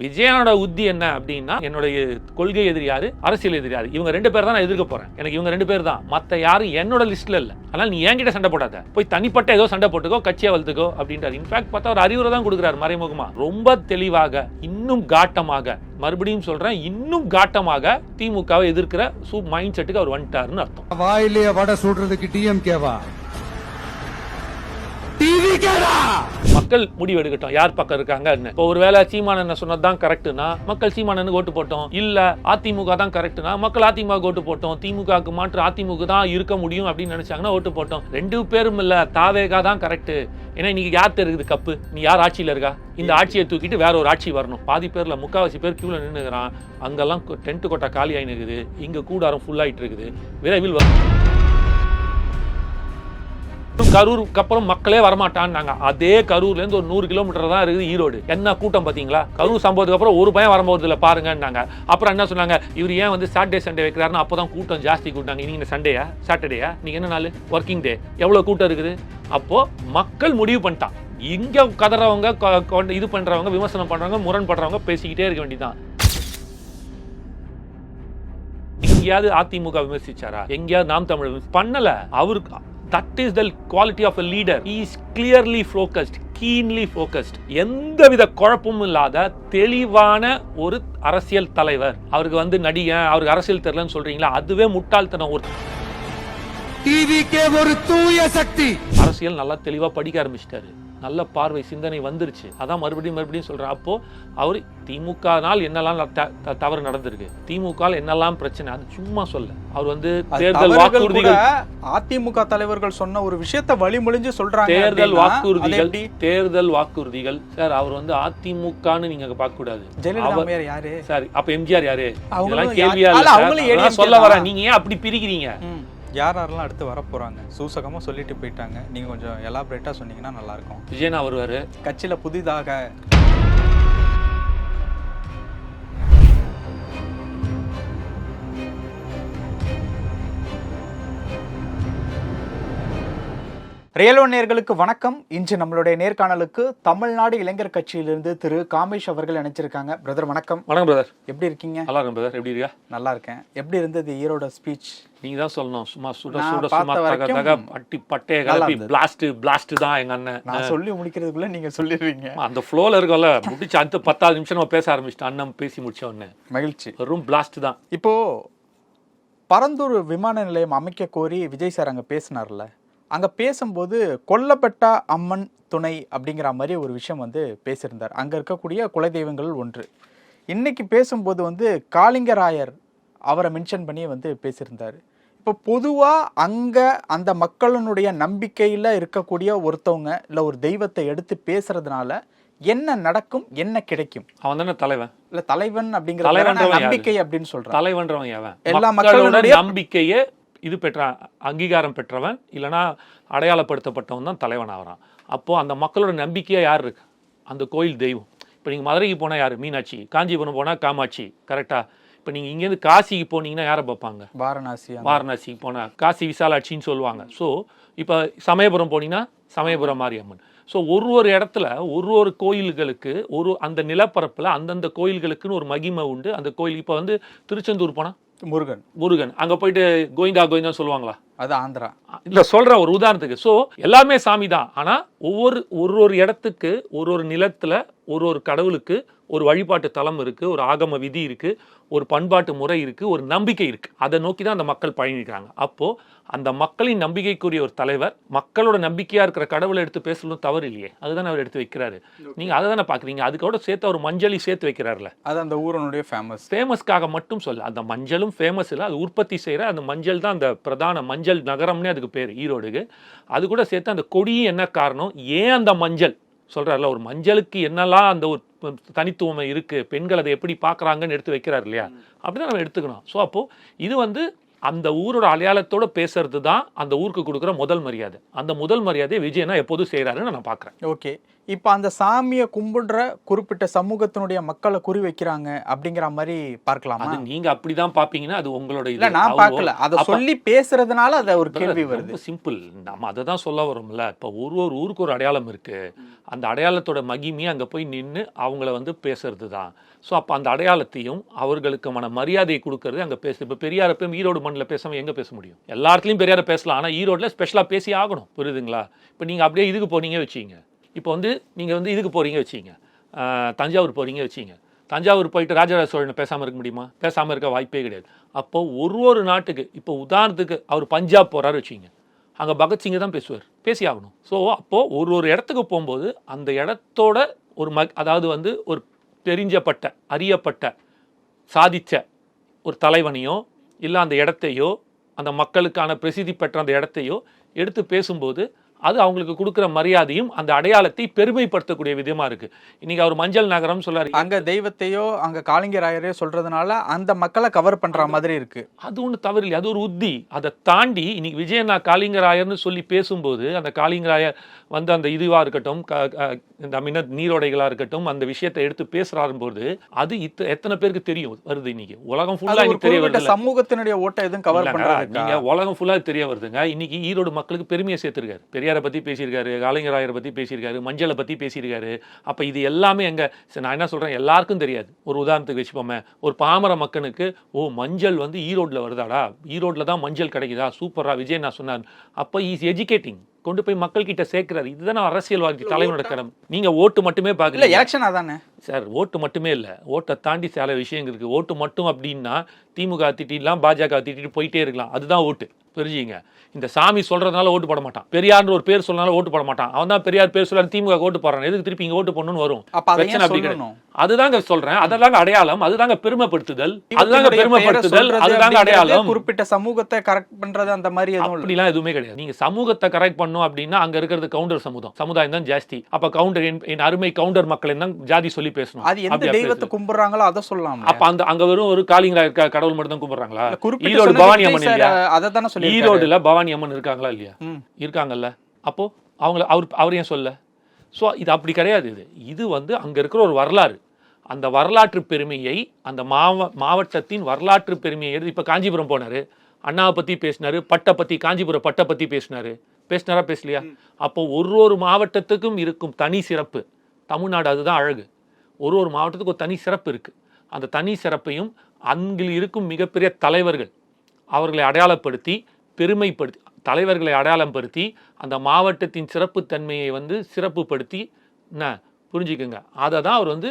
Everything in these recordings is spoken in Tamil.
விஜயனோட உத்தி என்ன அப்படின்னா, என்னுடைய கொள்கை எதிரி யாரு, அரசியல் எதிரி யாரு, இவங்க 2 பேர் தான் நான் எதிர்க்க போறேன். எனக்கு இவங்க 2 பேர் தான், மத்த யாரும் என்னோட லிஸ்ட்ல இல்ல. அதனால நீ என்கிட்ட சண்டை போடாத, போய் தனிப்பட்ட ஏதோ சண்டை போட்டுக்கோ, கட்சியை வளர்த்துக்கோ அப்படின்றாரு. இன்ஃபேக்ட் பார்த்தா ஒரு அறிவுரை தான் கொடுக்குறாரு மறைமுகமா. ரொம்ப தெளிவாக, இன்னும் காட்டமாக, மறுபடியும் சொல்றேன், இன்னும் காட்டமாக திமுகவை எதிர்க்கிற மைண்ட் செட்டுக்கு அவர் வந்துட்டாருன்னு அர்த்தம். வாயிலே வடை சுடுறதுக்கு டிஎம்கேவா, மக்கள் முடிவு எடுக்கட்டும் யார் பக்கம் இருக்காங்க. இப்போ ஒருவேளை சீமானன் சொன்னதுதான் கரெக்ட்னா மக்கள் சீமானனுக்கு ஓட்டு போட்டோம், இல்ல அதிமுக தான் கரெக்ட்னா மக்கள் அதிமுக ஓட்டு போட்டோம், திமுகவுக்கு மாற்று அதிமுக தான் இருக்க முடியும் அப்படின்னு நினைச்சாங்கன்னா ஓட்டு போட்டோம். 2 பேரும் இல்ல, தாவேகா தான் கரெக்ட். ஏன்னா இன்னைக்கு யார் தெரியுது கப்பு, நீ யார் ஆட்சியில இருக்கா, இந்த ஆட்சியை தூக்கிட்டு வேற ஒரு ஆட்சி வரணும். பாதி பேர்ல 3/4 பேர் கியூல நின்னுக்கிறான். அங்கெல்லாம் டென்ட் கொட்டா காலி ஆயின்னு இருக்குது, இங்க கூடாரம் ஃபுல் ஆயிட்டு இருக்குது. விரைவில் கரூருக்கு அப்புறம் மக்களே வரமாட்டான்னாங்க. அதே கரூர்ல இருந்து ஒரு 100 கிலோமீட்டர் தான் இருக்குது ஈரோடு. என்ன கூட்டம் பாத்தீங்களா? கரூர் சம்பவத்துக்கு அப்புறம் ஒரு பயம் வரும்போது இல்ல பாருங்கன்னாங்க. அப்புறம் என்ன சொன்னாங்க, இவர் ஏன் வந்து சாட்டர்டே சண்டே வைக்கிறாருன்னா அப்பதான் கூட்டம் ஜாஸ்தி கூட்டாங்க. இன்னைக்கு சண்டேயா சாட்டர்டேயா, நீங்க என்ன நாள் ஒர்க்கிங் டே, எவ்வளவு கூட்டம் இருக்குது? அப்போ மக்கள் முடிவு பண்ணிட்டான். இங்க கதறவங்க, இது பண்றவங்க, விமர்சனம் பண்றவங்க, முரண்படுறவங்க பேசிக்கிட்டே இருக்க வேண்டியதான். எங்கேயாவது அதிமுக விமர்சிச்சாரா? எங்கேயாவது நாம் தமிழ் பண்ணல. அவருக்கு that is the quality of a leader. He is clearly focused, keenly focused. எந்தவித குழப்பமும் இல்லாத தெளிவான ஒரு அரசியல் தலைவர். அவருக்கு வந்து நடிகன், அவருக்கு அரசியல் தெரியலன்னு சொல்றீங்களா, அதுவே முட்டாள்தனம். ஒரு டிவிக்கே ஒரு தூய சக்தி. அரசியல் நல்லா தெளிவா படிக்க ஆரம்பிச்சிட்டாரு, நல்ல பார்வை சிந்தனை வந்துருச்சு. அதான் மறுபடியும் சொல்றேன். அப்போ அவர் திமுகனால் என்னெல்லாம் தவறு நடந்திருக்கு, திமுக என்னெல்லாம் பிரச்சனை, அது சும்மா சொல்ல. அவர் வந்து தேர்தல் வாக்குறுதிகள், அதிமுக தலைவர்கள் சொன்ன ஒரு விஷயத்தை வழிமொழிஞ்சு சொல்றாங்க. தேர்தல் வாக்குறுதிகள் சார். அவர் வந்து அதிமுகன்னு நீங்க பார்க்க கூடாது. ஜெயலலிதா யாரு சார், அப்ப எம்ஜிஆர் யாரு, இதெல்லாம் கேள்வியா இல்ல. சொல்ல வர நீங்க ஏன் அப்படி பிரிக்கிறீங்க? யாரெல்லாம் அடுத்து வர போறாங்க சூசகமா சொல்லிட்டு போயிட்டாங்க. நீங்க கொஞ்சம் எலாபரேட்டா சொன்னீங்கன்னா நல்லா இருக்கும். விஜயனா வருவாரு கட்சியில புதிதாக. ரியல் ஒன் நேயர்களுக்கு வணக்கம். இன்று நம்மளுடைய நேர்காணலுக்கு தமிழ்நாடு இளைஞர் கட்சியிலிருந்து திரு காமேஷ் அவர்கள் நினைச்சிருக்காங்க. பிரதர் வணக்கம். வணக்கம் பிரதர், எப்படி இருக்கீங்க? நல்லா இருக்கேன் பிரதர், எப்படி இருக்கா? நல்லா இருக்கேன். எப்படி இருந்தது ஈரோட ஸ்பீச்? நீங்க தான் சொல்லணும். சும்மா சுட பட்டே கலப்பி பிளாஸ்ட் தான் எங்க அண்ணன். நான் சொல்லி முடிக்கிறதுக்குள்ள நீங்க சொல்லிடுவீங்க. அந்த ஃப்ளோல இருக்கல முடிச்சு அந்த 10 நிமிஷம் நம்ம பேச ஆரம்பிச்சிட்டோம். அண்ணன் பேசி முடிச்ச உடனே மகிழ்ச்சி. வெறும் பிளாஸ்ட் தான். இப்போ பரந்தூர் விமான நிலையம் அமைக்க கோரி விஜய் சார் அங்க பேசினார்ல, அங்கே பேசும்போது கொல்லப்பட்ட அம்மன் துணை அப்படிங்கிற மாதிரி ஒரு விஷயம் வந்து பேசியிருந்தார். அங்கே இருக்கக்கூடிய குலதெய்வங்கள் ஒன்று. இன்னைக்கு பேசும்போது வந்து காளிங்கராயர் அவரை மென்ஷன் பண்ணி வந்து பேசியிருந்தார். இப்போ பொதுவாக அங்கே அந்த மக்களினுடைய நம்பிக்கையில் இருக்கக்கூடிய ஒருத்தவங்க இல்லை ஒரு தெய்வத்தை எடுத்து பேசுறதுனால என்ன நடக்கும், என்ன கிடைக்கும்? அவன் தானே தலைவன். இல்ல தலைவன் அப்படிங்கிற நம்பிக்கை அப்படின்னு சொல்றான். தலைவன்றவன் அவன். எல்லா மக்களுடைய நம்பிக்கையே இது பெற்ற அங்கீகாரம் பெற்றவன், இல்லைனா அடையாளப்படுத்தப்பட்டவன் தான் தலைவன் ஆகிறான். அப்போது அந்த மக்களோட நம்பிக்கையாக யார் இருக்கு? அந்த கோயில் தெய்வம். இப்போ நீங்கள் மதுரைக்கு போனால் யார்? மீனாட்சி. காஞ்சிபுரம் போனால் காமாட்சி. கரெக்டாக? இப்போ நீங்கள் இங்கேருந்து காசிக்கு போனீங்கன்னா யாரை பார்ப்பாங்க? வாரணாசிக்கு போனால் காசி விசாலாட்சின்னு சொல்லுவாங்க. ஸோ இப்போ சமயபுரம் போனீங்கன்னா சமயபுரம் மாரியம்மன். ஸோ ஒரு இடத்துல ஒரு கோயில்களுக்கு அந்த நிலப்பரப்பில் அந்தந்த கோயில்களுக்குன்னு ஒரு மகிமை உண்டு. அந்த கோயில் இப்போ வந்து திருச்செந்தூர் போனால் முருகன், அங்க போயிட்டு கோவிந்தா சொல்லுவாங்களா? அது ஆந்திரா. இல்ல சொல்ற ஒரு உதாரணத்துக்கு. சோ எல்லாமே சாமி தான். ஆனா ஒரு இடத்துக்கு ஒரு நிலத்துல ஒரு கடவுளுக்கு ஒரு வழிபாட்டு தலம் இருக்கு, ஒரு ஆகம விதி இருக்கு, ஒரு பண்பாட்டு முறை இருக்கு, ஒரு நம்பிக்கை இருக்கு. அதை நோக்கி தான் அந்த மக்கள் பயணிக்கிறாங்க. அப்போ அந்த மக்களின் நம்பிக்கைக்குரிய ஒரு தலைவர் மக்களோட நம்பிக்கையா இருக்கிற கடவுளை எடுத்து பேசலும் தவறு இல்லையே. அதுதான் அவர் எடுத்து வைக்கிறாரு. நீங்க அதை தானே பாக்குறீங்க. அதுக்கோட சேர்த்து அவர் மஞ்சளி சேர்த்து வைக்கிறாருல. அது அந்த ஊரனுடைய ஃபேமஸ்க்காக மட்டும் சொல்ல. அந்த மஞ்சளும் ஃபேமஸ் இல்லை, அது உற்பத்தி செய்யற அந்த மஞ்சள் தான் அந்த பிரதான மஞ்சள் நகரம்னே அதுக்கு பேர் ஈரோடுக்கு. அது கூட சேர்த்து அந்த கொடியும் என்ன காரணம், ஏன் அந்த மஞ்சள் சொல்றாருல, ஒரு மஞ்சளுக்கு என்னெல்லாம் அந்த ஒரு தனித்துவம் இருக்கு, பெண்கள் அதை எப்படி பாக்குறாங்கன்னு எடுத்து வைக்கிறாரு இல்லையா? அப்படிதான் நம்ம எடுத்துக்கணும். ஸோ அப்போ இது வந்து அந்த ஊரோட அடையாளத்தோட பேசுறது தான் அந்த ஊருக்கு கொடுக்குற முதல் மரியாதை. அந்த முதல் மரியாதையை விஜயனா எப்போதும் செய்யறாருன்னு நான் பாக்குறேன். ஓகே, இப்போ அந்த சாமியை கும்பிடுற குறிப்பிட்ட சமூகத்தினுடைய மக்களை குறி வைக்கிறாங்க அப்படிங்கிற மாதிரி பார்க்கலாமா? அது நீங்க அப்படிதான் பாப்பீங்கன்னா அது உங்களோட இல்ல, நான் பார்க்கல. அதை சொல்லி பேசுறதுனால அது ஒரு கேள்வி வருது. ரொம்ப சிம்பிள். நம்ம அதை தான் சொல்ல வரோம்ல. இப்போ ஒரு ஊருக்கு ஒரு அடையாளம் இருக்கு. அந்த அடையாளத்தோட மகிமையை அங்கே போய் நின்று அவங்கள வந்து பேசுறது தான். ஸோ அப்போ அந்த அடையாளத்தையும் அவர்களுக்குமான மரியாதையை கொடுக்கறது அங்கே பேசு. இப்போ பெரியார் எப்பயும் ஈரோடு மண்ணில் பேசாமல் எங்கே பேச முடியும்? எல்லா இடத்துலையும் பெரியாரை பேசலாம், ஆனால் ஈரோட்டில் ஸ்பெஷலாக பேசி ஆகணும். புரியுதுங்களா? இப்போ நீங்கள் அப்படியே இதுக்கு போனீங்க வச்சிங்க, இப்போ வந்து நீங்கள் வந்து இதுக்கு போகிறீங்க வச்சிங்க, தஞ்சாவூர் போகிறீங்க வச்சிங்க, தஞ்சாவூர் போயிட்டு ராஜராஜ சோழனை பேசாமல் இருக்க முடியுமா? பேசாமல் இருக்க வாய்ப்பே கிடையாது. அப்போது ஒரு நாட்டுக்கு, இப்போ உதாரணத்துக்கு அவர் பஞ்சாப் போகிறாரு வச்சிங்க, அங்கே பகத்சிங்கை தான் பேசுவார், பேசி ஆகணும். ஸோ அப்போது ஒரு இடத்துக்கு போகும்போது அந்த இடத்தோட ஒரு அதாவது வந்து ஒரு தெரிஞ்சப்பட்ட, அறியப்பட்ட, சாதித்த ஒரு தலைவனையோ இல்லை அந்த இடத்தையோ, அந்த மக்களுக்கான பிரசித்தி பெற்ற அந்த இடத்தையோ எடுத்து பேசும்போது அது அவங்களுக்கு கொடுக்குற மரியாதையும் அந்த அடையாளத்தை பெருமைப்படுத்தக்கூடிய விதமா இருக்கு. இன்னைக்கு அவர் மஞ்சள் நகரம் சொல்றாரு, அங்க தெய்வத்தையோ அங்க காளிங்கராயரையோ சொல்றதுனால அந்த மக்களை கவர் பண்ற மாதிரி இருக்கு. அது ஒண்ணு தவறு இல்லை, அது ஒரு உத்தி. அதை தாண்டி இன்னைக்கு விஜயண்ணா காளிங்கராயர்னு சொல்லி பேசும்போது அந்த காளிங்கராயர் வந்து அந்த இதுவா இருக்கட்டும், இந்த நீரோடைகளா இருக்கட்டும், அந்த விஷயத்தை எடுத்து பேசுறாரும் போது அது எத்தனை பேருக்கு தெரியும் வருது? இன்னைக்கு உலகம் ஃபுல்லா தெரிய வருது. சமூகத்தினுடைய ஓட்டை எதுவும் கவர் பண்றாங்க. நீங்க உலகம் ஃபுல்லா தெரிய வருதுங்க. இன்னைக்கு ஈரோடு மக்களுக்கு பெருமையை சேர்த்திருக்காரு. பெரியாரை பத்தி பேசியிருக்காரு, காளிங்கராயரை பத்தி பேசியிருக்காரு, மஞ்சளை பத்தி பேசியிருக்காரு. அப்ப இது எல்லாமே எங்க, நான் என்ன சொல்றேன், எல்லாருக்கும் தெரியாது. ஒரு உதாரணத்துக்கு வச்சுப்போமே, ஒரு பாமர மக்களுக்கு ஓ மஞ்சள் வந்து ஈரோட்ல வருதாடா, ஈரோட்ல தான் மஞ்சள் கிடைக்குதா, சூப்பரா விஜய் நான் சொன்னார். அப்ப இஸ் எஜுகேட்டிங், கொண்டு போய் மக்கள் கிட்ட சேர்க்கிறாரு. இதுதான் அரசியல்வாதி தலைவனோட கடமை. நீங்க ஓட்டு மட்டுமே பாக்கல, எலெக்ஷன் அதானே சார். ஓட்டு மட்டுமே இல்ல, ஓட்டை தாண்டி சில விஷயங்கள் இருக்கு. ஓட்டு மட்டும் அப்படின்னா திமுக திட்டிடலாம், பாஜக திட்டிட்டு போயிட்டே இருக்கலாம், அதுதான் ஓட்டு. புரிஞ்சுங்க. இந்த சாமி சொல்றதுனால ஓட்டு போட மாட்டான், பெரியார்னு ஒரு பேர் சொல்லனால ஓட்டு போட மாட்டான். அவன் தான் பெரியார் பேர் சொல்ல திமுக ஓட்டு போடுறான், எதுக்கு திருப்பி இங்க ஓட்டு போடணும்னு வரும். அதுதாங்க சொல்றேன், அதுதாங்க அடையாளம், அதுதாங்க பெருமைப்படுத்துதல், அதுதாங்க பெருமைப்படுத்துதல், அதுதாங்க அடையாளம். குறிப்பிட்ட சமூகத்தை கரெக்ட் பண்றது அந்த மாதிரி அப்படிலாம் எதுவுமே கிடையாது. நீங்க சமூகத்தை கரெக்ட் பண்ணும் அப்படின்னா அங்க இருக்கிறது கவுண்டர் சமுதாயம் தான் ஜாஸ்தி. அப்ப கவுண்டர், என் அருமை கவுண்டர் மக்கள் தான் ஜாதி சொல்லி பேசணும். அது எந்த தெய்வத்தை கும்பிடுறாங்களோ அதை சொல்லலாம். அப்ப அங்க வெறும் ஒரு காளிங்கராயர் கடவுள் மட்டும் தான் கும்பிடுறாங்களா? ஈரோடு பவானி அம்மன் இல்லையா? அதான் சொல்லி ஈரோடுல பவானி அம்மன் இருக்காங்களா இல்லையா? இருக்காங்கல்ல. அப்போ அவர் ஏன் சொல்ல? ஸோ இது அப்படி கிடையாது. இது வந்து அங்க இருக்கிற ஒரு வரலாறு. அந்த வரலாற்று பெருமையை, அந்த மாவட்டத்தின் வரலாற்று பெருமையை எடுத்து, இப்ப காஞ்சிபுரம் போனாரு, அண்ணாவை பத்தி பேசினாரு, பட்டை பத்தி, காஞ்சிபுரம் பட்டை பத்தி பேசினாரா பேசலையா? அப்போ ஒரு மாவட்டத்துக்கும் இருக்கும் தனி சிறப்பு. தமிழ்நாடு அதுதான் அழகு. ஒரு மாவட்டத்துக்கு ஒரு தனி சிறப்பு இருக்கு. அந்த தனி சிறப்பையும் அங்கில் இருக்கும் மிகப்பெரிய தலைவர்கள் அவர்களை அடையாளப்படுத்தி, பெருமைப்படுத்தி, தலைவர்களை அடையாளப்படுத்தி அந்த மாவட்டத்தின் சிறப்பு தன்மையை வந்து சிறப்புப்படுத்தி, என்ன புரிஞ்சுக்குங்க, அதை தான் அவர் வந்து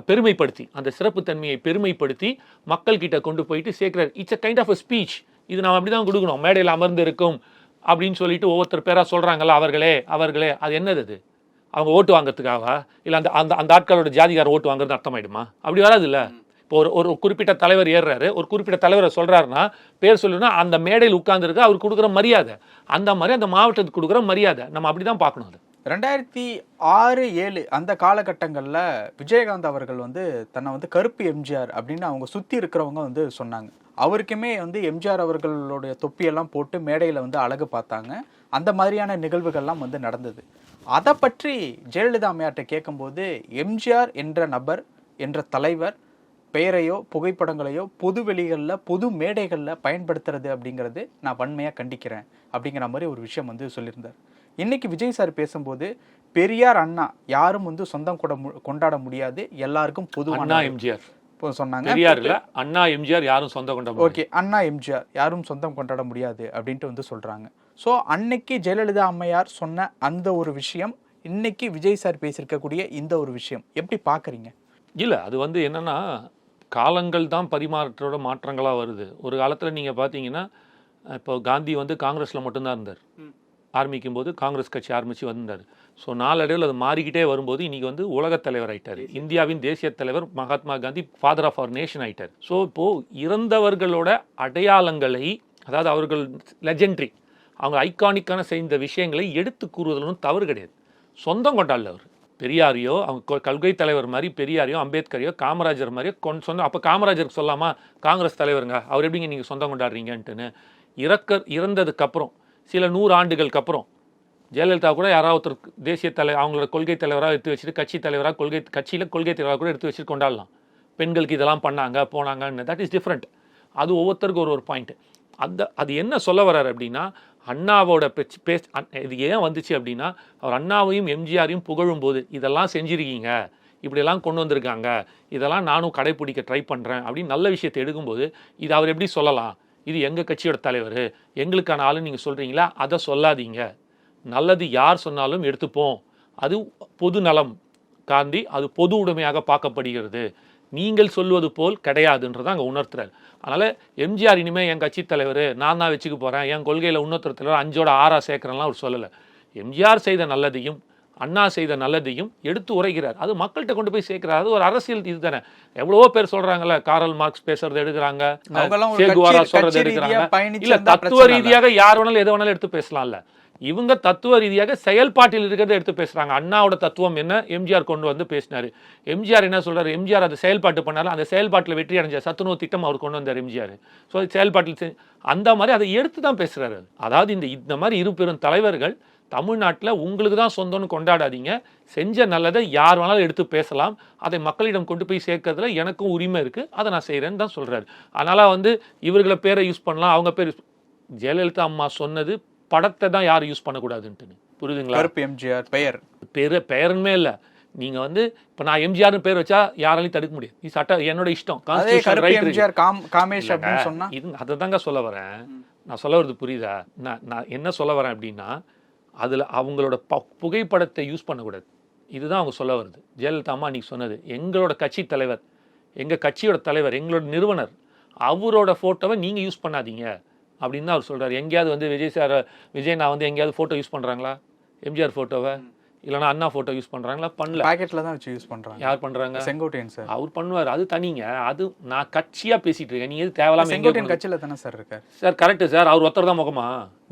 பெருமைப்படுத்தி, அந்த சிறப்பு தன்மையை பெருமைப்படுத்தி மக்கள் கிட்ட கொண்டு போயிட்டு சேர்க்கிறார். It's a kind of a speech. இது நம்ம அப்படி தான் கொடுக்கணும். மேடையில் அமர்ந்து இருக்கும் அப்படின்னு சொல்லிட்டு ஒவ்வொருத்தர் பேரா சொல்றாங்கல்ல, அவர்களே, அது என்னது? அது அவங்க ஓட்டு வாங்குறதுக்காகவா? இல்லை அந்த ஆட்களோட ஜாதிகார ஓட்டு வாங்குறது அர்த்தமாயிடுமா? அப்படி வராது இல்லை. இப்போ ஒரு குறிப்பிட்ட தலைவர் ஏறுறாரு, ஒரு குறிப்பிட்ட தலைவரை சொல்றாருன்னா, பேர் சொல்லுன்னா அந்த மேடையில் உட்கார்ந்துருக்கு அவர் கொடுக்குற மரியாதை, அந்த மாதிரி அந்த மாவட்டத்துக்கு கொடுக்குற மரியாதை நம்ம அப்படிதான் பார்க்கணும். அது 2006-07 அந்த காலகட்டங்களில் விஜயகாந்த் அவர்கள் வந்து தன்னை வந்து கருப்பு எம்ஜிஆர் அப்படின்னு அவங்க சுற்றி இருக்கிறவங்க வந்து சொன்னாங்க. அவருக்குமே வந்து எம்ஜிஆர் அவர்களுடைய தொப்பியெல்லாம் போட்டு மேடையில் வந்து அழகு பார்த்தாங்க. அந்த மாதிரியான நிகழ்வுகள்லாம் வந்து நடந்தது. அதை பற்றி ஜெயலலிதா அம்மையார்ட்ட கேட்கும்போது, எம்ஜிஆர் என்ற நபர், என்ற தலைவர் பெயரையோ புகைப்படங்களையோ பொது வெளிகளில், பொது மேடைகளில் பயன்படுத்துறது அப்படிங்கிறது நான் வன்மையாக கண்டிக்கிறேன் அப்படிங்கிற மாதிரி ஒரு விஷயம் வந்து சொல்லியிருந்தார். இன்னைக்கு விஜய் சார் பேசும்போது, பெரியார் அண்ணா யாரும் வந்து சொந்தம் கொண்டாட முடியாது, எல்லாருக்கும் பொதுவான எம்ஜிஆர் சொன்னாங்க. அண்ணா எம்ஜிஆர் யாரும் சொந்தம் கொண்டாட, ஓகே, அண்ணா எம்ஜிஆர் யாரும் சொந்தம் கொண்டாட முடியாது அப்படின்ட்டு வந்து சொல்றாங்க. ஸோ அன்னைக்கு ஜெயலலிதா அம்மையார் சொன்ன அந்த ஒரு விஷயம், இன்னைக்கு விஜய் சார் பேசியிருக்கக்கூடிய இந்த ஒரு விஷயம் எப்படி பார்க்குறீங்க? இல்லை, அது வந்து என்னன்னா, காலங்கள் தான் பரிமாற்றோட மாற்றங்களாக வருது. ஒரு காலத்தில் நீங்கள் பார்த்தீங்கன்னா, இப்போ காந்தி வந்து காங்கிரஸில் மட்டும்தான் இருந்தார். ஆரம்பிக்கும் போது காங்கிரஸ் கட்சி ஆரம்பித்து வந்தார். ஸோ நாளடைவில் அது மாறிக்கிட்டே வரும்போது இன்றைக்கி வந்து உலகத் தலைவர் ஆகிட்டார். இந்தியாவின் தேசிய தலைவர் மகாத்மா காந்தி ஃபாதர் ஆஃப் அவர் நேஷன் ஆகிட்டார். ஸோ இப்போது இறந்தவர்களோட அடையாளங்களை, அதாவது அவர்கள் லெஜெண்டரி, அவங்க ஐகானிக்கான செய்த விஷயங்களை எடுத்து கூறுவதிலும் தவறு கிடையாது. சொந்தம் கொண்டாடல அவர். பெரியாரையோ, அவங்க கொள்கை தலைவர் மாதிரி பெரியாரையோ, அம்பேத்கரையோ, காமராஜர் மாதிரியோ சொந்தம். அப்போ காமராஜருக்கு சொல்லாமா, காங்கிரஸ் தலைவருங்க, அவர் எப்படிங்க நீங்கள் சொந்தம் கொண்டாடுறீங்கன்ட்டுன்னு. இறந்ததுக்கப்புறம் சில 100 ஆண்டுகளுக்கு அப்புறம் ஜெயலலிதா கூட யாராவது ஒருத்தர் தேசிய தலைவர் அவங்களோட கொள்கை தலைவராக எடுத்து வச்சுட்டு கட்சி தலைவராக கட்சியில் கொள்கை தலைவராக கூட எடுத்து வச்சுட்டு கொண்டாடலாம். பெண்களுக்கு இதெல்லாம் பண்ணாங்க போனாங்கன்னு, தட் இஸ் டிஃப்ரெண்ட். அது ஒவ்வொருத்தருக்கும் ஒரு பாயிண்ட். அது என்ன சொல்ல வர்றாரு அப்படின்னா, அண்ணாவோட இது ஏன் வந்துச்சு அப்படின்னா, அவர் அண்ணாவையும் எம்ஜிஆரையும் புகழும்போது இதெல்லாம் செஞ்சுருக்கீங்க, இப்படியெல்லாம் கொண்டு வந்திருக்காங்க, இதெல்லாம் நானும் கடைப்பிடிக்க ட்ரை பண்ணுறேன் அப்படின்னு நல்ல விஷயத்தை எடுக்கும்போது இது அவர் எப்படி சொல்லலாம், இது எங்கள் கட்சியோட தலைவர், எங்களுக்கான ஆளுன்னு நீங்கள் சொல்கிறீங்களா, அதை சொல்லாதீங்க. நல்லது யார் சொன்னாலும் எடுத்துப்போம், அது பொது நலம் காந்தி, அது பொது உடைமையாக பார்க்கப்படுகிறது, நீங்கள் சொல்வது போல் கிடையாதுன்றதான் அங்கே உணர்த்துறாரு. அதனால் எம்ஜிஆர் இனிமேல் என் கட்சி தலைவர் நான் தான் வச்சுக்க போகிறேன், என் கொள்கையில் இன்னொருத்தர் தலைவர் 5ஓட 6 சேர்க்குறேன்லாம் அவர் சொல்லலை. எம்ஜிஆர் செய்த நல்லதையும் அண்ணா செய்த நல்லதையும் எடுத்து உரைக்கிறார். அது மக்கள்கிட்ட கொண்டு போய் சேர்க்கிறார். அது ஒரு அரசியல் இது தானே. எவ்வளவோ பேர் சொல்றாங்கல்ல, காரல் மார்க்ஸ் பேசுறது எடுக்கிறாங்க, சேகுவாரா சொல்றது எடுக்கிறாங்க. இல்ல, தத்துவ ரீதியாக யார் வேணாலும் எதை வேணாலும் எடுத்து பேசலாம்ல. இவங்க தத்துவ ரீதியாக செயல்பாட்டில் இருக்கிறத எடுத்து பேசுறாங்க. அண்ணாவோட தத்துவம் என்ன, எம்ஜிஆர் கொண்டு வந்து பேசினாரு. எம்ஜிஆர் என்ன சொல்றாரு, எம்ஜிஆர் அதை செயல்பாட்டு பண்ணாரு, அந்த செயல்பாட்டில் வெற்றி அடைஞ்ச சத்துணவு திட்டம் அவர் கொண்டு வந்தார் எம்ஜிஆர். ஸோ செயல்பாட்டில் அந்த மாதிரி அதை எடுத்து தான் பேசுறாரு. அதாவது இந்த மாதிரி இரு பெரும் தலைவர்கள் தமிழ்நாட்டில் உங்களுக்கு தான் சொந்தம்னு கொண்டாடாதீங்க, செஞ்ச நல்லதை யார் வேணாலும் எடுத்து பேசலாம், அதை மக்களிடம் கொண்டு போய் சேர்க்கறதுல எனக்கும் உரிமை இருக்குது, அதை நான் செய்கிறேன்னு தான் சொல்கிறாரு. அதனால் இவர்களை பேரை யூஸ் பண்ணலாம், அவங்க பேர் ஜெயலலிதா அம்மா சொன்னது படத்தை தான் யாரும் யூஸ் பண்ணக்கூடாதுன்ட்டு, புரியுதுங்களா? எம்ஜிஆர் பெயருமே இல்லை. நீங்கள் இப்போ நான் எம்ஜிஆர்னு பேர் வச்சா யாராலையும் தடுக்க முடியாது, இது சட்டம் என்னோட இஷ்டம், கான்ஸ்டிடியூஷன் ரைட். இது அதை தாங்க சொல்ல வரேன். நான் சொல்ல வரது புரியுதா? நான் என்ன சொல்ல வரேன் அப்படின்னா, அதில் அவங்களோட புகைப்படத்தை யூஸ் பண்ணக்கூடாது, இதுதான் அவங்க சொல்ல வருது. ஜெயலலிதா அம்மா அன்றைக்கி சொன்னது, எங்களோட கட்சி தலைவர், எங்கள் கட்சியோட தலைவர், எங்களோட நிறுவனர், அவரோட ஃபோட்டோவை நீங்கள் யூஸ் பண்ணாதீங்க அப்படின்னு தான் அவர் சொல்கிறார். எங்கேயாவது விஜய் நான் எங்கேயாவது ஃபோட்டோ யூஸ் பண்ணுறாங்களா, எம்ஜிஆர் ஃபோட்டோவை, இல்லைனா அண்ணா ஃபோட்டோ யூஸ் பண்ணுறாங்களா? பண்ணல. பாக்கெட்டில் தான் வச்சு யூஸ் பண்ணுறாங்க. யார் பண்ணுறாங்க? செங்கோட்டையன் சார். அவர் பண்ணுவார், அது தனிங்க. அது நான் கட்சியாக பேசிகிட்டு இருக்கேன், நீங்கள் எது தேவையில்லாம செங்கோட்டையன் கட்சியில் தானே சார் இருக்கார். சார் கரெக்டு சார், அவர் ஒருத்தர் தான் முகமா.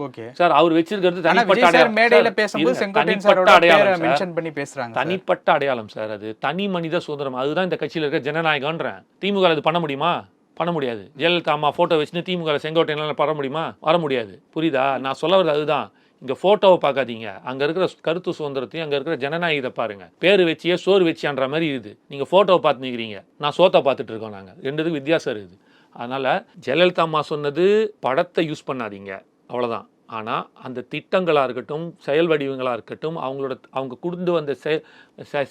ஓகே சார், அவர் வச்சிருக்கிறது தனிப்பட்ட அடையாளம். மேடையில பேசும்போது செங்கோட்டையன் சாரோட பேரை மென்ஷன் பண்ணி பேசுறாங்க. தனிப்பட்ட அடையாளம் சார், அது தனி மனித சுதந்திரம், அதுதான் இந்த கட்சியில் இருக்க ஜனநாயகம்ன்றேன். திமுக அது பண்ண முடியுமா? பண்ண முடியாது. ஜெயலலிதா அம்மா ஃபோட்டோ வச்சுன்னு திமுக செங்கோட்டையெல்லாம் வர முடியுமா? வர முடியாது. புரியுதா? நான் சொல்ல வரது அதுதான். இங்கே ஃபோட்டோவை பார்க்காதீங்க, அங்கே இருக்கிற கருத்து சுதந்திரத்தையும் அங்கே இருக்கிற ஜனநாயகத்தை பாருங்கள். பேர் வச்சியே சோறு வச்சியான்ற மாதிரி இருக்குது. நீங்கள் ஃபோட்டோவை பார்த்து நிற்கிறீங்க, நான் சோத்தை பார்த்துட்டு இருக்கோம். நாங்கள் ரெண்டுத்துக்கு வித்தியாசம் இருக்குது. அதனால் ஜெயலலிதா அம்மா சொன்னது படத்தை யூஸ் பண்ணாதீங்க, அவ்வளோதான். ஆனால் அந்த திட்டங்களாக இருக்கட்டும், செயல் வடிவங்களாக இருக்கட்டும், அவங்க கொண்டு வந்த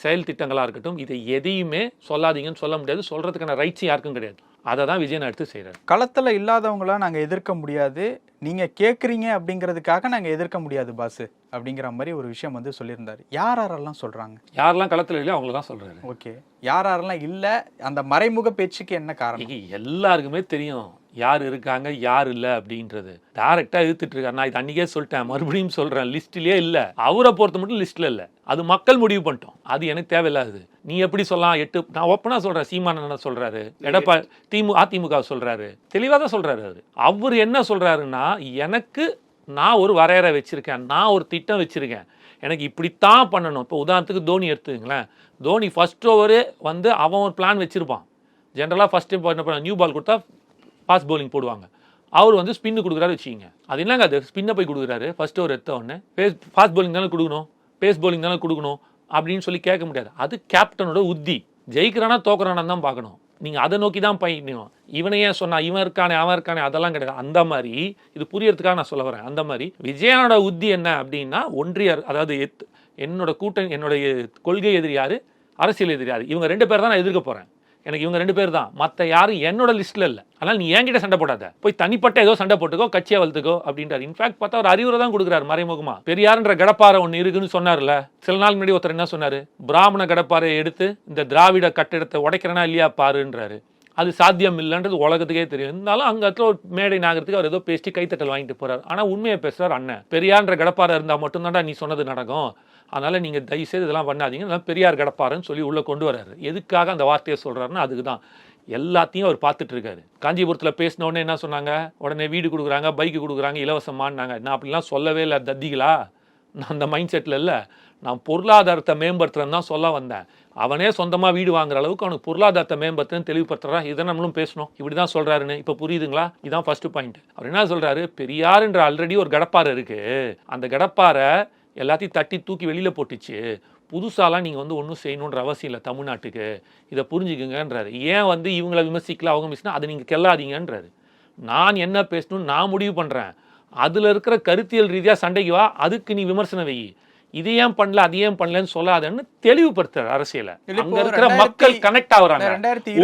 செயல் திட்டங்களாக இருக்கட்டும், இதை எதையுமே சொல்லாதீங்கன்னு சொல்ல முடியாது. சொல்கிறதுக்கான ரைட்ஸ் யாருக்கும் கிடையாது. அதை தான் விஜயன் எடுத்து செய்கிறார். களத்தில் இல்லாதவங்களாம் நாங்கள் எதிர்க்க முடியாது, நீங்கள் கேட்குறீங்க அப்படிங்கிறதுக்காக நாங்கள் எதிர்க்க முடியாது பாஸு அப்படிங்கிற மாதிரி ஒரு விஷயம் சொல்லியிருந்தார். யாரெல்லாம் சொல்கிறாங்க? யாரெல்லாம் களத்தில் இல்லையோ அவங்கள தான் சொல்கிறாரு. ஓகே, யாரெல்லாம் இல்லை, அந்த மறைமுக பேச்சுக்கு என்ன காரணம்? எல்லாருக்குமே தெரியும் யார் இருக்காங்க யார் இல்லை அப்படின்றது. டைரக்டாக இழுத்துட்டு இருக்காரு. நான் இது அன்றைக்கே சொல்லிட்டேன், மறுபடியும் சொல்கிறேன், லிஸ்ட்லேயே இல்லை. அவரை பொறுத்த மட்டும் லிஸ்ட்டில் இல்லை, அது மக்கள் முடிவு பண்ணிட்டோம். அது எனக்கு தேவையில்லாது. நீ எப்படி சொல்லலாம்? நான் ஓப்பனாக சொல்கிறேன், சீமான் என்ன சொல்கிறாரு, அதிமுக சொல்கிறாரு, தெளிவாக தான் சொல்கிறாரு. அவர் என்ன சொல்கிறாருன்னா, நான் ஒரு வரையறை வச்சுருக்கேன், நான் ஒரு திட்டம் வச்சுருக்கேன், எனக்கு இப்படித்தான் பண்ணணும். இப்போ உதாரணத்துக்கு தோனி எடுத்துங்களேன். தோனி ஃபர்ஸ்ட் ஓவரே அவன் ஒரு பிளான் வச்சுருப்பான். ஜென்ரலாக ஃபர்ஸ்ட் டைம் என்ன பண்ண, நியூ பால் கொடுத்தா ஃபாஸ்ட் பவுலிங் போடுவாங்க. அவர் ஸ்பின்னு கொடுக்குறாரு வச்சுக்கிங்க. அது என்னங்க, அது ஸ்பின்னை போய் கொடுக்குறாரு ஃபர்ஸ்ட் ஓவர் எடுத்த உடனே. ஃபாஸ்ட் பவுலிங் தானே கொடுக்கணும், பேஸ் பவுலிங் தானே கொடுக்கணும் அப்படின்னு சொல்லி கேட்க முடியாது. அது கேப்டனோட உத்தி. ஜெயிக்கிறானா தோக்குறானான்னு தான் பார்க்கணும். நீங்கள் அதை நோக்கி தான் பயணிக்கணும். இவனை ஏன் சொன்னா, இவன் இருக்கானே அவன் இருக்கானே அதெல்லாம் கிடையாது. அந்த மாதிரி இது புரியறதுக்காக நான் சொல்ல வரேன். அந்த மாதிரி விஜயனோட உத்தி என்ன அப்படின்னா, அதாவது என்னோட என்னுடைய கொள்கை எதிரி யாரு, அரசியல் எதிரி யாரு, இவங்க 2 பேர் தான் நான் எதிர்க்க போகிறேன். எனக்கு இவங்க 2 பேர் தான், மற்ற யாரும் என்னோட லிஸ்ட்டில் இல்லை. அதனால் நீ என்கிட்ட சண்டை போடாத, போய் தனிப்பட்ட ஏதோ சண்டை போட்டுக்கோ, கட்சியை வளர்த்துக்கோ அப்படின்றார். இன்ஃபேக்ட் பார்த்தா ஒரு அறிவுரை தான் கொடுக்குறாரு மறைமுகமா. பெரியார்ன்ற கடப்பாறை ஒன்று இருக்குன்னு சொன்னார்ல, சில நாள் முன்னாடி ஒருத்தர் என்ன சொன்னார், பிராமண கடப்பாறையை எடுத்து இந்த திராவிட கட்டிடத்தை உடைக்கிறனா இல்லையா பாருன்றாரு. அது சாத்தியம் இல்லைன்றது உலகத்துக்கே தெரியும். இருந்தாலும் அங்கே இடத்துல ஒரு மேடை நாகிறதுக்கு அவர் ஏதோ பேசி கைத்தட்டல் வாங்கிட்டு போறாரு. ஆனால் உண்மையை பேசுறாரு அண்ணன். பெரியார்ன்ற கடப்பாறை இருந்தால் மட்டும்தான்டா நீ சொன்னது நடக்கும், அதனால் நீங்கள் தயவுசெய்து இதெல்லாம் பண்ணாதீங்க, இதெல்லாம் பெரியார் கடப்பாருன்னு சொல்லி உள்ளே கொண்டு வர்றாரு. எதுக்காக அந்த வார்த்தையை சொல்கிறாருன்னா அதுக்கு தான். எல்லாத்தையும் அவர் பார்த்துட்டு இருக்காரு. காஞ்சிபுரத்தில் பேசினோடனே என்ன சொன்னாங்க, உடனே வீடு கொடுக்குறாங்க, பைக்கு கொடுக்குறாங்க, இலவசமானாங்க. நான் அப்படிலாம் சொல்லவே இல்லை தத்திகளா, நான் அந்த மைண்ட் செட்டில் இல்லை. நான் பொருளாதாரத்தை மேம்படுத்துறேன்னு தான் சொல்ல வந்தேன். அவனே சொந்தமாக வீடு வாங்குற அளவுக்கு அவனுக்கு பொருளாதாரத்தை மேம்படுத்துறேன்னு தெளிவுபடுத்துறான். இதை நம்மளும் பேசணும். இப்படி தான் சொல்கிறாருன்னு இப்போ புரியுதுங்களா? இதுதான் ஃபர்ஸ்ட் பாயிண்ட். அவர் என்ன சொல்கிறாரு, பெரியாருன்ற ஆல்ரெடி ஒரு கடப்பாறை இருக்குது, அந்த கடப்பாறை எல்லாத்தையும் தட்டி தூக்கி வெளியில் போட்டுச்சு. புதுசாலாம் நீங்கள் வந்து ஒன்றும் செய்யணுன்ற அவசியம் இல்லை தமிழ்நாட்டுக்கு, இதை புரிஞ்சுக்குங்கன்றாரு. ஏன் வந்து இவங்கள விமர்சிக்கல அவங்க விமர்சினா அதை நீங்கள் கெல்லாதீங்கன்றாரு. நான் என்ன பேசணும்னு நான் முடிவு பண்ணுறேன், அதில் இருக்கிற கருத்தியல் ரீதியாக சண்டைக்கு வா, அதுக்கு நீ விமர்சனம் வை, இது ஏன் பண்ணல அது ஏன் பண்ணலன்னு சொல்லாதன்னு தெளிவுபடுத்துறாரு அரசியல. அங்க இருக்கிற மக்கள் கனெக்ட் ஆகுறாங்க.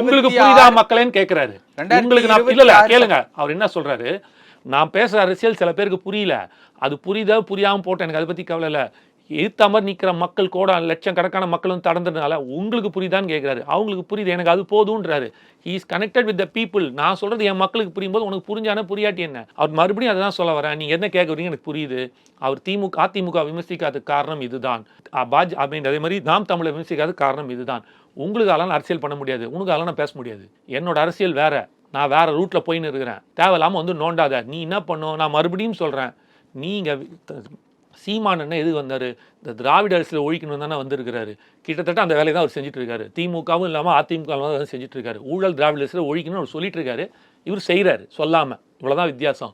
உங்களுக்கு புரியுதா மக்களேன்னு கேட்கிறாரு. உங்களுக்கு நான் இல்ல கேளுங்க, அவர் என்ன சொல்றாரு, நான் பேசுற அரசியல் சில பேருக்கு புரியல, அது புரியுதா புரியாம போட்டேன், எனக்கு அதை பத்தி கவலை இல்லை, எதிர்த்த மாதிரி நிற்கிற மக்கள் கூட லட்சம் கணக்கான மக்களும் தடந்ததுனால உங்களுக்கு புரியுதான்னு கேட்குறாரு. அவங்களுக்கு புரியுது, எனக்கு அது போதுன்றாரு. He is connected with the people. நான் சொல்றது என் மக்களுக்கு புரியும் போது உனக்கு புரிஞ்சானே புரியாட்டி என்ன. அவர் மறுபடியும் அதை தான் சொல்ல வரேன், நீங்க என்ன கேட்குறீங்க எனக்கு புரியுது. அவர் அதிமுக விமர்சிக்காத காரணம் இதுதான், அதே மாதிரி நாம் தமிழை விமர்சிக்காத காரணம் இதுதான். உங்களுக்கு அதெல்லாம் அரசியல் பண்ண முடியாது, உனக்கு அதெல்லாம் நான் பேச முடியாது, என்னோட அரசியல் வேற, நான் வேற ரூட்ல போயின்னு இருக்கிறேன், தேவையில்லாம வந்து நோண்டாத. நீ என்ன பண்ணும், நான் மறுபடியும் சொல்றேன், நீங்க சீமானன்னு எது வந்தார், இந்த திராவிட அரசியல் ஒழிக்கணும் தானே வந்திருக்கிறாரு. கிட்டத்தட்ட அந்த வேலையை தான் அவர் செஞ்சுட்டு இருக்காரு. திமுகவும் இல்லாமல் அதிமுகவும் தான் செஞ்சுட்டு இருக்காரு. ஊழல் திராவிட அரசியல் ஒழிக்கணும்னு அவர் சொல்லிட்டு இருக்காரு, இவர் செய்கிறாரு சொல்லாமல். இவ்வளோதான் வித்தியாசம்.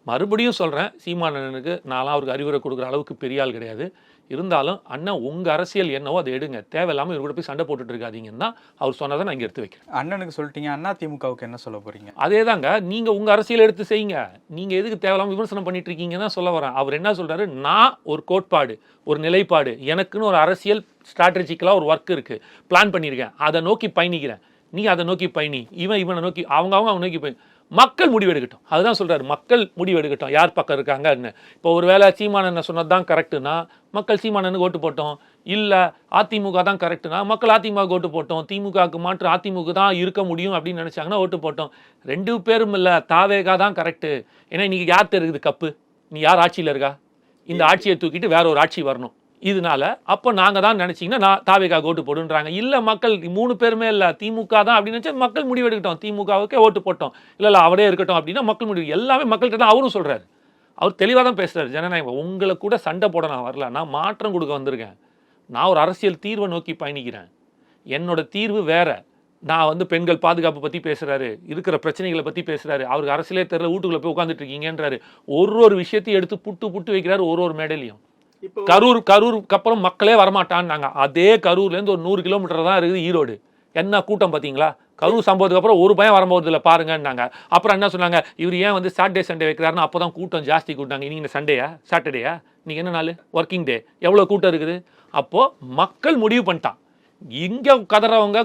மறுபடியும் சொல்கிறேன், சீமானனுக்கு நான்லாம் அவருக்கு அறிவுரை கொடுக்குற அளவுக்கு பெரிய ஆள் கிடையாது. இருந்தாலும் அண்ணன் உங்கள் அரசியல் என்னவோ அதை எடுங்க, தேவையில்லாமல் இவர் கூட போய் சண்டை போட்டுட்டு இருக்காதீங்கன்னு தான் அவர் சொன்னதை நான் இங்கே எடுத்து வைக்கிறேன். அண்ணனுக்கு சொல்லிட்டீங்க, அண்ணா திமுகவுக்கு என்ன சொல்ல போறீங்க? அதே தாங்க, நீங்கள் உங்கள் அரசியல் எடுத்து செய்யுங்க, நீங்கள் எதுக்கு தேவையில்லாமல் விமர்சனம் பண்ணிட்டு இருக்கீங்கன்னு தான் சொல்ல வரேன். அவர் என்ன சொல்கிறாரு, நான் ஒரு கோட்பாடு, ஒரு நிலைப்பாடு, எனக்குன்னு ஒரு அரசியல் ஸ்ட்ராட்டஜிக்கலாக ஒரு ஒர்க் இருக்குது, பிளான் பண்ணியிருக்கேன், அதை நோக்கி பயணிக்கிறேன், நீ அதை நோக்கி பயணி, இவனை நோக்கி அவங்க நோக்கி பயணி, மக்கள் முடிவெடுக்கட்டும். அதுதான் சொல்றாரு, மக்கள் முடிவெடுக்கட்டும் யார் பக்கம் இருக்காங்கன்னு. இப்போ ஒரு வேளை சீமானன் சொன்னது தான் கரெக்டுனா மக்கள் சீமானனுக்கு ஓட்டு போட்டோம், இல்லை அதிமுக தான் கரெக்டுனா மக்கள் அதிமுக ஓட்டு போட்டோம், திமுகவுக்கு மாற்று அதிமுக தான் இருக்க முடியும் அப்படின்னு நினைச்சாங்கன்னா ஓட்டு போட்டோம். ரெண்டு பேரும் இல்லை, தாவேகா தான் கரெக்டு. ஏன்னா இன்னைக்கு யார்கிட்ட இருக்குது கப்பு, நீ யார் ஆட்சியில் இருக்கா, இந்த ஆட்சியை தூக்கிட்டு வேற ஒரு ஆட்சி வரணும். இதனால அப்போ நாங்கள் தான் நினச்சிங்கன்னா நான் தாவேகா ஓட்டு போடுன்றாங்க. இல்லை மக்கள் 3 பேருமே இல்லை திமுக தான் அப்படின்னு நினச்சா மக்கள் முடிவெடுக்கட்டும், திமுகவுக்கே ஓட்டு போட்டோம், இல்லை அவரே இருக்கட்டும் அப்படின்னா மக்கள் முடிவு. எல்லாமே மக்கள்கிட்ட தான் அவரும் சொல்கிறாரு. அவர் தெளிவாக தான் பேசுகிறார். ஜனநாயகம் உங்களை கூட சண்டை போட நான் வரல, நான் மாற்றம் கொடுக்க வந்திருக்கேன், நான் ஒரு அரசியல் தீர்வை நோக்கி பயணிக்கிறேன், என்னோட தீர்வு வேற. நான் வந்து பெண்கள் பாதுகாப்பு பற்றி பேசுகிறாரு, இருக்கிற பிரச்சனைகளை பற்றி பேசுகிறாரு, அவருக்கு அரசியலே தெரியல, வீட்டுக்குள்ளே போய் உட்காந்துட்டு இருக்கீங்கன்றாரு. ஒரு விஷயத்தையும் எடுத்து புட்டு வைக்கிறாரு ஒரு மேடையிலையும். கரூருக்கு அப்புறம் மக்களே வரமாட்டான்னாங்க. அதே கரூர்லேருந்து ஒரு 100 கிலோமீட்டர் தான் இருக்குது ஈரோடு. என்ன கூட்டம் பார்த்தீங்களா, கரூர் சம்பவத்துக்கு அப்புறம் ஒரு பயம் வரும்போது இல்லை பாருங்கன்னாங்க. அப்புறம் என்ன சொன்னாங்க, இவர் ஏன் வந்து சாட்டர்டே சண்டே வைக்கிறாருன்னு. அப்போ தான் கூட்டம் ஜாஸ்தி கூட்டாங்க. இன்னைக்கு சண்டேயா சாட்டர்டேயா, இன்னைக்கு என்ன நாள், ஒர்க்கிங் டே, எவ்வளோ கூட்டம் இருக்குது. அப்போது மக்கள் முடிவு பண்ணிட்டான். இங்கே கதறவங்க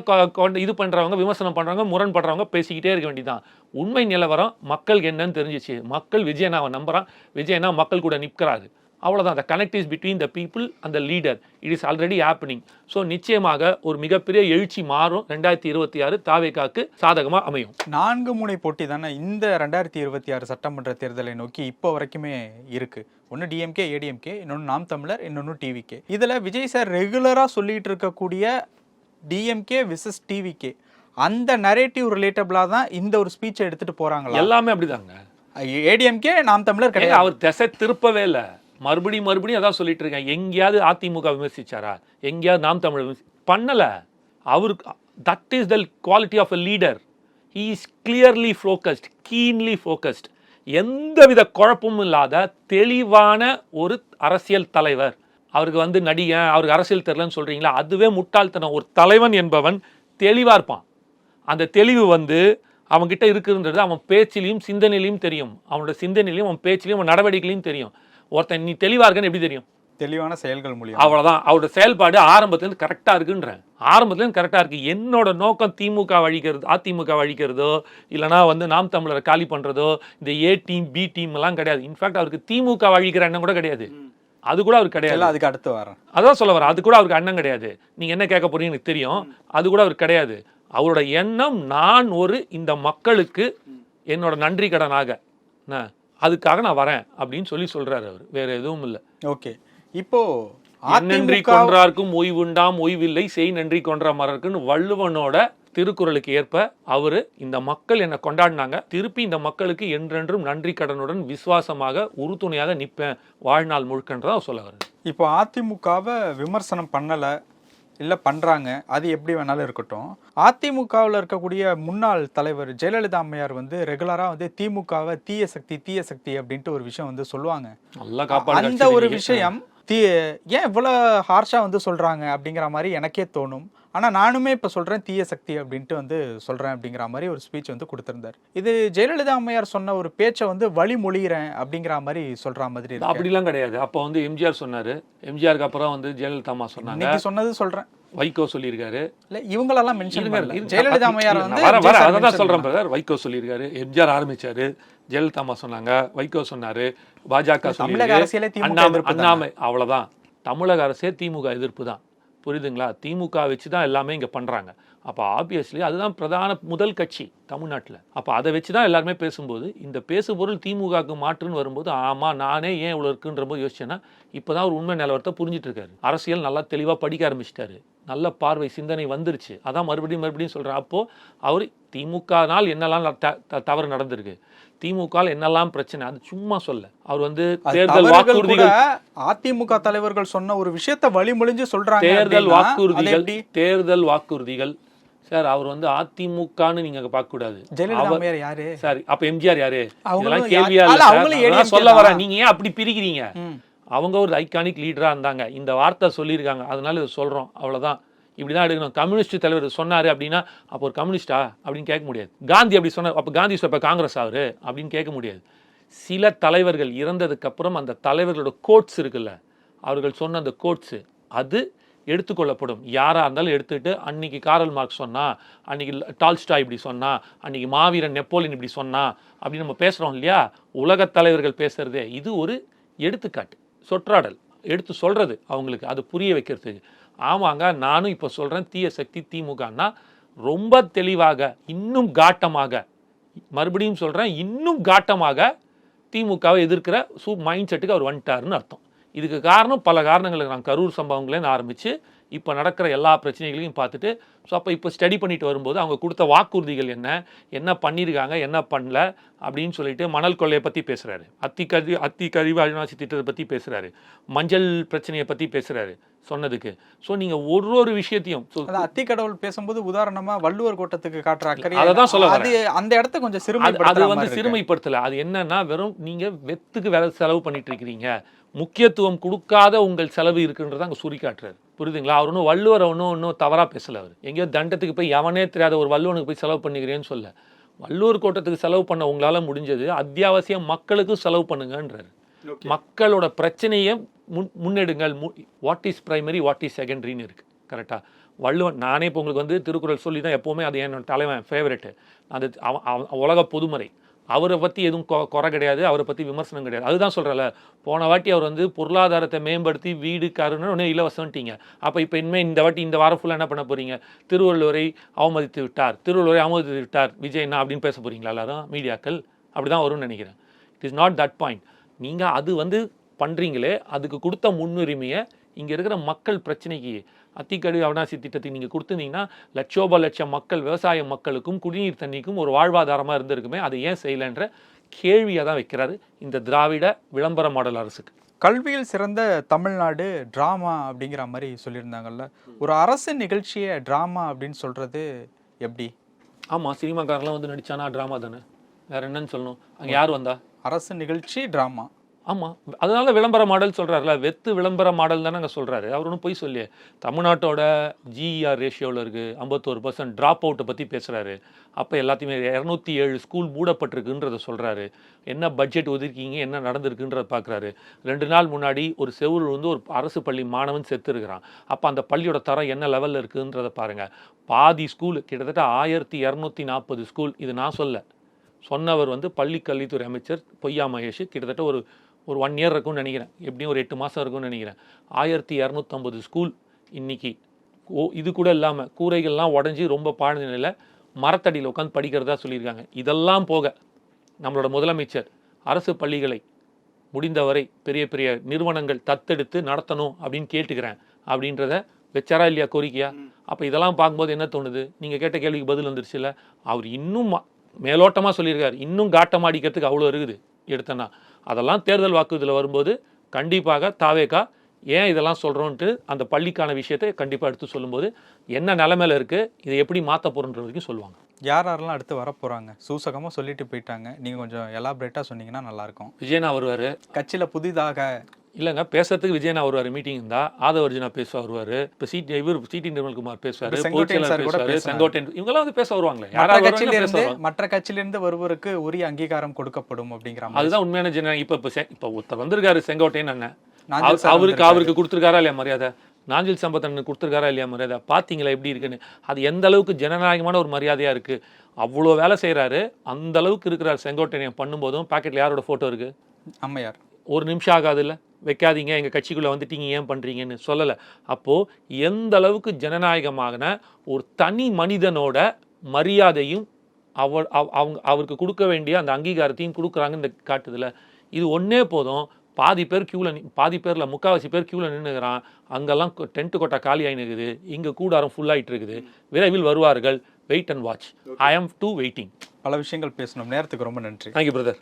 இது பண்ணுறவங்க விமர்சனம் பண்ணுறவங்க முரண்படுறவங்க பேசிக்கிட்டே இருக்க வேண்டியதான். உண்மை நிலவரம் மக்களுக்கு என்னன்னு தெரிஞ்சிச்சு. மக்கள் விஜயனாவை நம்புகிறான், விஜயனா மக்கள் கூட நிற்கிறாரு, அவ்வளோதான். the connect is between the people and the leader. It is already happening. So நிச்சயமாக ஒரு மிகப்பெரிய எழுச்சி மாறும். 2026 தாவேகாக்கு சாதகமாக அமையும். 4 முனை போட்டி தானே இந்த 2026 சட்டமன்ற தேர்தலை நோக்கி இப்போ வரைக்குமே இருக்கு. ஒன்று டிஎம்கே ஏடிஎம்கே, இன்னொன்று நாம் தமிழர், இன்னொன்று டிவிகே. இதில் விஜய் சார் ரெகுலராக சொல்லிட்டு இருக்கக்கூடிய டிஎம்கே விசஸ் டிவிகே, அந்த நரேட்டிவ் ரிலேட்டபிளாக தான் இந்த ஒரு ஸ்பீச்சை எடுத்துட்டு போறாங்களா? எல்லாமே அப்படிதாங்க. ஏடிஎம்கே நாம் தமிழர் கிடையாது, அவர் திசை திருப்பவே இல்லை. மறுபடியும் அதான் சொல்லிட்டு இருக்கேன். எங்கேயாவது அதிமுக விமர்சிச்சாரா, எங்கேயாவது நாம் தமிழ் பண்ணல. அவருக்கு that is the quality of a leader. He is clearly focused, keenly focused. எந்தவித குழப்பமும் இல்லாத தெளிவான ஒரு அரசியல் தலைவர். அவருக்கு வந்து நடிகன், அவருக்கு அரசியல் தெரியலன்னு சொல்றீங்களா, அதுவே முட்டாள்தனம். ஒரு தலைவன் என்பவன் தெளிவா இருப்பான். அந்த தெளிவு வந்து அவன்கிட்ட இருக்குன்றது அவன் பேச்சிலையும் சிந்தனையிலையும் தெரியும். அவனோட சிந்தனையிலையும் அவன் பேச்சிலையும் அவன் நடவடிக்கையிலையும் தெரியும். ஒருத்தன் நீ தெளிவா இருக்கன்னு எப்படி தெரியும்? தெளிவான செயல்கள் மூலியம். அவ்வளவுதான். அவரோட செயல்பாடு ஆரம்பத்துலேருந்து கரெக்டா இருக்குன்றேன். ஆரம்பத்துலேருந்து கரெக்டா இருக்கு. என்னோட நோக்கம் திமுக அழிக்கிறது, அதிமுக அழிக்கிறதோ, இல்லைனா வந்து நாம் தமிழரை காலி பண்றதோ, இந்த ஏ டீம் பி டீம் எல்லாம் கிடையாது. இன்ஃபேக்ட் அவருக்கு திமுக அழிக்கிற எண்ணம் கூட கிடையாது. அது கூட அவருக்கு கிடையாது. அதுக்கு அடுத்து வரேன், அதான் சொல்ல வரேன். அது கூட அவருக்கு எண்ணம் கிடையாது. நீங்க என்ன கேட்க போறீங்க எனக்கு தெரியும். அது கூட அவருக்கு கிடையாது. அவரோட எண்ணம், நான் இந்த மக்களுக்கு என்னோட நன்றி கடனாக அதுக்காக நான் வரேன் அப்படின்னு சொல்றாரு அவர். வேற எதுவும் இல்லை. ஓகே, இப்போ நன்றி கொன்றார்க்கும் ஓய்வுண்டாம் ஓய்வில்லை, செய் நன்றி கொன்ற மரர்க்குன்னு வள்ளுவனோட திருக்குறளுக்கு ஏற்ப அவரு இந்த மக்கள் என்னை கொண்டாடினாங்க, திருப்பி இந்த மக்களுக்கு என்றென்றும் நன்றி கடனுடன் விசுவாசமாக உறுதுணையாக நிற்பேன் வாழ்நாள் முழுக்கன்றதா சொல்ல வருது. இப்போ அதிமுகவை விமர்சனம் பண்ணலை, இல்லை பண்ணுறாங்க, அது எப்படி வேணாலும் இருக்கட்டும். அதிமுகவில் இருக்கக்கூடிய முன்னாள் தலைவர் ஜெயலலிதா அம்மையார் வந்து ரெகுலராக வந்து திமுகவை தீய சக்தி அப்படின்ட்டு ஒரு விஷயம் வந்து சொல்லுவாங்க. நல்லா காப்பாடு. அந்த ஒரு விஷயம் ஏன் இவ்வளோ ஹார்ஷாக வந்து சொல்கிறாங்க அப்படிங்கிற மாதிரி எனக்கே தோணும். ஆனால் நானுமே இப்போ சொல்கிறேன் தீய சக்தி அப்படின்ட்டு வந்து சொல்கிறேன் அப்படிங்கிற மாதிரி ஒரு ஸ்பீச் வந்து கொடுத்துருந்தார். இது ஜெயலலிதா அம்மையார் சொன்ன ஒரு பேச்சை வந்து வழிமொழிகிறேன் அப்படிங்கிற மாதிரி சொல்கிற மாதிரி இருக்கு. அப்படிலாம் கிடையாது. அப்போ வந்து எம்ஜிஆர் சொன்னார், எம்ஜிஆருக்கு அப்புறம் வந்து ஜெயலலிதா அம்மா சொன்னாங்க. இன்னைக்கு சொன்னது சொல்கிறேன், வைகோ சொல்லியிருக்காரு. இல்லை இவங்களெல்லாம் மென்ஷன் பண்ணல. ஜெயலலிதா அம்மையார் வந்து அதான் சொல்கிறேன் பிரதர். வைகோ சொல்லியிருக்காரு, எம்ஜிஆர் ஆரம்பிச்சாரு, ஜெயலலிதா அம்மா சொன்னாங்க, வைகோ சொன்னாரு, பாஜக தமிழக அரசியலே அண்ணாமை. அவ்வளோதான். தமிழக அரசே திமுக எதிர்ப்பு தான். புரியுதுங்களா? திமுக வச்சு தான் எல்லாமே இங்கே பண்ணுறாங்க. அப்போ ஆப்வியஸ்லி அதுதான் பிரதான முதல் கட்சி தமிழ்நாட்டில். அப்போ அதை வச்சு தான் எல்லாருமே பேசும்போது, இந்த பேசுபொருள் திமுகவுக்கு மாற்றுன்னு வரும்போது, ஆமாம் நானே ஏன் இவ்வளோ இருக்குன்ற போது யோசிச்சேன்னா, இப்போ தான் ஒரு உண்மை நிலவரத்தை புரிஞ்சிட்டு இருக்காரு. அரசியல் நல்லா தெளிவாக படிக்க ஆரம்பிச்சிட்டாரு. நல்ல பார்வை சிந்தனை வந்துருச்சு. அதான் மறுபடியும் சொல்கிறேன். அப்போது அவர் திமுகனால் என்னெல்லாம் தவறு நடந்திருக்கு, திமுக என்னெல்லாம் பிரச்சனை, அது சும்மா சொல்ல. அவர் வந்து தேர்தல் வாக்குறுதிகள், அதிமுக தலைவர்கள் சொன்ன ஒரு விஷயத்தை வழிமொழிஞ்சு சொல்றாங்க. தேர்தல் வாக்குறுதிகள் சார். அவர் வந்து அதிமுகன்னு நீங்க பார்க்க கூடாது. ஜெயலலிதா யாரு சார்? அப்ப எம்ஜிஆர் யாரு? இதெல்லாம் கேள்வியா இல்ல. சொல்ல வர நீங்க ஏன் அப்படி பிரிக்கிறீங்க? அவங்க ஒரு ஐகானிக் லீடரா இருந்தாங்க. இந்த வார்த்தை சொல்லியிருக்காங்க, அதனால இதை சொல்றோம், அவ்வளவுதான். இப்படிதான் எடுக்கணும். கம்யூனிஸ்ட் தலைவர் சொன்னாரு அப்படின்னா அப்போ ஒரு கம்யூனிஸ்டா அப்படின்னு கேட்க முடியாது. காந்தி அப்படி சொன்னார், அப்போ காந்தி இப்போ காங்கிரஸ் ஆகுது அப்படின்னு கேட்க முடியாது. சில தலைவர்கள் இறந்ததுக்கு அப்புறம் அந்த தலைவர்களோட கோட்ஸ் இருக்குல்ல, அவர்கள் சொன்ன அந்த கோட்ஸ் அது எடுத்துக்கொள்ளப்படும். யாராக இருந்தாலும் எடுத்துக்கிட்டு, அன்னைக்கு காரல் மார்க்ஸ் சொன்னா, அன்னைக்கு டால்ஸ்டாய் இப்படி சொன்னா, அன்னைக்கு மாவீரன் நெப்போலியன் இப்படி சொன்னா அப்படின்னு நம்ம பேசுகிறோம் இல்லையா? உலகத் தலைவர்கள் பேசுறதே இது ஒரு எடுத்துக்காட்டு, சொற்றாடல் எடுத்து சொல்றது அவங்களுக்கு, அது புரிய வைக்கிறதுக்கு. ஆமாங்க, நானும் இப்போ சொல்கிறேன், தீய சக்தி திமுகன்னா ரொம்ப தெளிவாக, இன்னும் காட்டமாக, மறுபடியும் சொல்கிறேன், இன்னும் காட்டமாக திமுகவை எதிர்க்கிற மைண்ட் செட்டுக்கு அவர் வந்துட்டாருன்னு அர்த்தம். இதுக்கு காரணம் பல காரணங்களுக்கு நான் கரூர் சம்பவங்களேன்னு ஆரம்பித்து இப்போ நடக்கிற எல்லா பிரச்சனைகளையும் பார்த்துட்டு, ஸோ அப்போ இப்போ ஸ்டடி பண்ணிட்டு வரும்போது அவங்க கொடுத்த வாக்குறுதிகள் என்ன பண்ணியிருக்காங்க, என்ன பண்ணல அப்படின்னு சொல்லிட்டு மணல் கொள்ளையை பற்றி பேசுகிறாரு, அத்திக்கழிவு அவிநாசி திட்டத்தை பற்றி பேசுகிறாரு, மஞ்சள் பிரச்சனையை பற்றி பேசுகிறாரு சொன்னதுக்கு. ஸோ நீங்கள் ஒரு விஷயத்தையும் அத்திக்கடவுள் பேசும்போது உதாரணமாக வள்ளுவர் கோட்டத்துக்கு காட்டுற அக்கறை, அதை தான் சொல்ல வரேன். அந்த இடத்த கொஞ்சம் அது வந்து சிறுமைப்படுத்தலை. அது என்னன்னா, வெறும் நீங்கள் வெத்துக்கு வேலை செலவு பண்ணிட்டு இருக்கிறீங்க, முக்கியத்துவம் கொடுக்காத உங்கள் செலவு இருக்குன்றத அங்கே சுரி காட்டுறாரு. புரியுதுங்களா? அவர் ஒன்றும் வள்ளுவரை ஒன்றும் தவறாக பேசலை. அவர் எங்கேயோ தண்டத்துக்கு போய் எவனே தெரியாத ஒரு வள்ளுவனுக்கு போய் செலவு பண்ணிக்கிறேன்னு சொல்ல. வள்ளுவர் கோட்டத்துக்கு செலவு பண்ண உங்களால் முடிஞ்சது, அத்தியாவசிய மக்களுக்கும் செலவு பண்ணுங்கன்றாரு. மக்களோட பிரச்சனையை முன்னெடுங்கள். What is primary, what is செகண்டரின்னு இருக்கு. கரெக்டாக வள்ளுவன், நானே இப்போ உங்களுக்கு வந்து திருக்குறள் சொல்லி தான் எப்போவுமே, அது என்னோட தலைவன் ஃபேவரெட்டு. அது உலக பொதுமறை. அவரை பற்றி எதுவும் குறை கிடையாது, அவரை பற்றி விமர்சனம் கிடையாது. அதுதான் சொல்கிறல, போன வாட்டி அவர் வந்து பொருளாதாரத்தை மேம்படுத்தி வீடு காருன்னு ஒன்று இலவசம்ட்டீங்க. அப்போ இப்போ இனிமேல் இந்த வாட்டி இந்த வாரம் ஃபுல்லாக என்ன பண்ண போகிறீங்க? திருவள்ளுவரை அவமதித்து விட்டார் விஜய்னா அப்படின்னு பேச போகிறீங்களா எல்லாரும் மீடியாக்கள்? அப்படி தான் வரும்னு நினைக்கிறேன். It is not that point. நீங்கள் அது வந்து பண்ணுறீங்களே, அதுக்கு கொடுத்த முன்னுரிமையை இங்கே இருக்கிற மக்கள் பிரச்சனைக்கு, அத்திக்கழிவு அவிநாசி திட்டத்தை நீங்கள் கொடுத்துருந்தீங்கன்னா லட்சம் மக்கள், விவசாய மக்களுக்கும் குடிநீர் தண்ணிக்கும் ஒரு வாழ்வாதாரமாக இருந்திருக்குமே. அதை ஏன் செய்யலைன்ற கேள்வியை தான் வைக்கிறாரு இந்த திராவிட விளம்பர மாடல் அரசுக்கு. கல்வியில் சிறந்த தமிழ்நாடு ட்ராமா அப்படிங்கிற மாதிரி சொல்லியிருந்தாங்கல்ல, ஒரு அரசு நிகழ்ச்சியை ட்ராமா அப்படின்னு சொல்கிறது எப்படி? ஆமாம், சினிமாக்காரெலாம் வந்து நடித்தானா ட்ராமா தானே, வேற என்னன்னு சொல்லணும்? அங்கே யார் வந்தா? அரசு நிகழ்ச்சி ட்ராமா. ஆமாம், அதனால விளம்பர மாடல் சொல்கிறாருல, வெத்து விளம்பர மாடல் தானே அங்கே சொல்கிறாரு. அவர் ஒன்றும் போய் சொல்லியே. தமிழ்நாட்டோட ஜிஇஆர் ரேஷியோவில் இருக்குது 51% ட்ராப் அவுட்டை பற்றி பேசுகிறாரு. அப்போ எல்லாத்தையுமே 207 ஸ்கூல் மூடப்பட்டிருக்குன்றதை சொல்கிறாரு. என்ன பட்ஜெட் ஒதுக்கிங்க, என்ன நடந்திருக்குன்றதை பார்க்குறாரு. 2 நாள் முன்னாடி ஒரு செவுரு வந்து ஒரு அரசு பள்ளி மாணவன் செத்துருக்கிறான். அப்போ அந்த பள்ளியோட தரம் என்ன லெவலில் இருக்குன்றதை பாருங்கள். பாதி ஸ்கூல், கிட்டத்தட்ட 1240 ஸ்கூல். இது நான் சொன்னவர் வந்து பள்ளி கல்வித்துறை அமைச்சர் பொய்யா மகேஷ். கிட்டத்தட்ட ஒரு 1 இயர் இருக்கும்னு நினைக்கிறேன், எப்படியும் ஒரு 8 மாதம் இருக்கும்னு நினைக்கிறேன். 1250 ஸ்கூல் இன்னைக்கு இது கூட இல்லாமல் கூரைகள்லாம் உடஞ்சி ரொம்ப பாழ்ந்த நிலையில் மரத்தடியில் உட்காந்து படிக்கிறதா சொல்லியிருக்காங்க. இதெல்லாம் போக நம்மளோட முதலமைச்சர் அரசு பள்ளிகளை முடிந்தவரை பெரிய பெரிய நிறுவனங்கள் தத்தெடுத்து நடத்தணும் அப்படின்னு கேட்டுக்கிறேன் அப்படின்றத வச்சாரா இல்லையா கோரிக்கையா? அப்போ இதெல்லாம் பார்க்கும்போது என்ன தோணுது? நீங்கள் கேட்ட கேள்விக்கு பதில் வந்துருச்சு இல்லை? அவர் இன்னும் மேலோட்டமாக சொல்லியிருக்காரு, இன்னும் காட்டமாடிக்கிறதுக்கு அவ்வளோ இருக்குது எடுத்தனா. அதெல்லாம் தேர்தல் வாக்குறுதியில் வரும்போது கண்டிப்பாக தாவேகா ஏன் இதெல்லாம் சொல்கிறோன்ட்டு அந்த பள்ளிக்கான விஷயத்தை கண்டிப்பாக எடுத்து சொல்லும்போது என்ன நிலைமையில் இருக்குது, இதை எப்படி மாற்ற போகிறோன்ற வரைக்கும் சொல்லுவாங்க. யாரெல்லாம் அடுத்து வர போகிறாங்க சூசகமாக சொல்லிட்டு போயிட்டாங்க. நீங்கள் கொஞ்சம் எலாபரேட்டாக சொன்னீங்கன்னா நல்லாயிருக்கும். விஜயனா வருவார். கட்சியில் புதிதாக இல்லைங்க, பேசுறதுக்கு விஜயனா வருவார், மீட்டிங் இருந்தா ஆதவர்ஜுனா பேச வருவார், இப்போ சிடி நிர்மல்குமார் பேசுவார், செங்கோட்டையன் பொதுச்செயலாளர் சார் கூட பேசுவார், பேசுனாரு. செங்கோட்டையன், இவங்கெல்லாம் வந்து பேச வருவாங்களே. மற்ற யாராவது கட்சியிலிருந்து வருவாங்க, மற்ற கட்சியிலிருந்து ஒருவருக்கு உரிய அங்கீகாரம் கொடுக்கப்படும் அப்படிங்கிற மாதிரி. அதுதான் உண்மையான ஜனநாயகம். இப்போ ஒருத்தர் வந்திருக்காரு செங்கோட்டையன் அண்ணன், நாஞ்சில் சார் அவருக்கு கொடுத்துருக்காரா இல்லையா மரியாதை? நாஞ்சில் சம்பத் அண்ணன் கொடுத்துருக்காரா இல்லையா மரியாதை? பார்த்தீங்களா எப்படி இருக்குன்னு? அது எந்த அளவுக்கு ஜனநாயகமான ஒரு மரியாதையாக இருக்குது. அவ்வளோ வேலை செய்கிறாரு, அந்த அளவுக்கு இருக்கிறார் செங்கோட்டையன். பண்ணும்போதும் பாக்கெட்டில் யாரோட ஃபோட்டோ இருக்குது? அம்மையார். ஒரு நிமிஷம் ஆகாது இல்லை, வைக்காதீங்க, எங்கள் கட்சிக்குள்ளே வந்துட்டீங்க, ஏன் பண்ணுறீங்கன்னு சொல்லலை. அப்போது எந்த அளவுக்கு ஜனநாயகமான ஒரு தனி மனிதனோட மரியாதையும் அவருக்கு கொடுக்க வேண்டிய அந்த அங்கீகாரத்தையும் கொடுக்குறாங்க இந்த காட்டுதில். இது ஒன்றே போதும். பாதி பேரில் முக்கால்வாசி பேர் க்யூவில் நின்றுக்கிறான். அங்கெல்லாம் டென்ட் கொட்டா காலி ஆகினுக்குது, இங்கே கூடாரம் ஃபுல்லாகிட்டு இருக்குது. விரைவில் வருவார்கள், வெயிட் அண்ட் வாட்ச். ஐ ஆம் டூ வெயிட்டிங். பல விஷயங்கள் பேசணும். நேரத்துக்கு ரொம்ப நன்றி. Thank you brother.